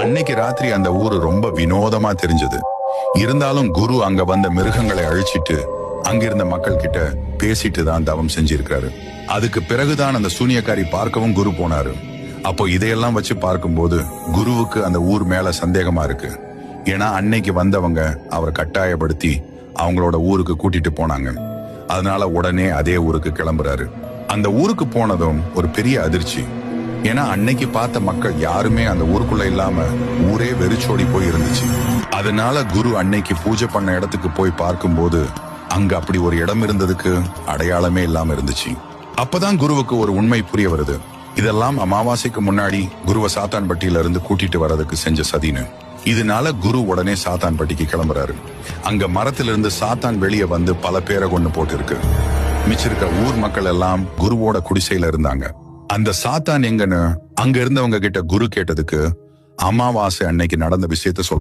அன்னைக்கு ராத்திரி அந்த ஊரு ரொம்ப வினோதமா தெரிஞ்சது. இருந்தாலும் குரு அங்க வந்த மிருகங்களை அழிச்சிட்டு அங்கிருந்த மக்கள் கிட்ட பேசிட்டு தான் தவம் செஞ்சிருக்காரு. அதுக்கு பிறகுதான் அந்த சூனியக்காரி பார்க்கவும் குரு போனாரு. அப்போ இதையெல்லாம் வச்சு பார்க்கும்போது குருவுக்கு அந்த ஊர் மேல சந்தேகமா இருக்கு. ஏன்னா அன்னைக்கு வந்தவங்க அவரை கட்டாயப்படுத்தி அவங்களோட ஊருக்கு கூட்டிட்டு போனாங்க. அதனால உடனே அதே ஊருக்கு கிளம்புறாரு. அந்த ஊருக்கு போனதும் ஒரு பெரிய அதிர்ச்சி. ஏன்னா அன்னைக்கு பார்த்த மக்கள் யாருமே அந்த ஊருக்குள்ள இல்லாம ஊரே வெறிச்சோடி போய் இருந்துச்சு. அதனால குரு அன்னைக்கு பூஜை பண்ண இடத்துக்கு போய் பார்க்கும்போது அங்க அப்படி ஒரு இடம் இருந்ததுக்கு அடையாளமே இல்லாம இருந்துச்சு. அப்பதான் குருவுக்கு ஒரு உண்மை புரிய வருது. இதெல்லாம் அமாவாசைக்கு முன்னாடி குருவை சாத்தான்பட்டியில இருந்து கூட்டிட்டு வர்றதுக்கு செஞ்ச சதின்னு. இதனால குரு உடனே சாத்தான்பட்டிக்கு கிளம்புறாரு. அங்க மரத்திலிருந்து சாத்தான் வெளியே வந்து பல பேரை கொண்டு போட்டு இருக்கு. மிச்சிருக்க ஊர் மக்கள் எல்லாம் குருவோட குடிசையில இருந்தாங்க. அந்த சாத்தான் எங்கன்னு அங்க இருந்தவங்க கிட்ட குரு கேட்டதுக்கு அமாவாசை அன்னைக்கு நடந்த விஷயத்த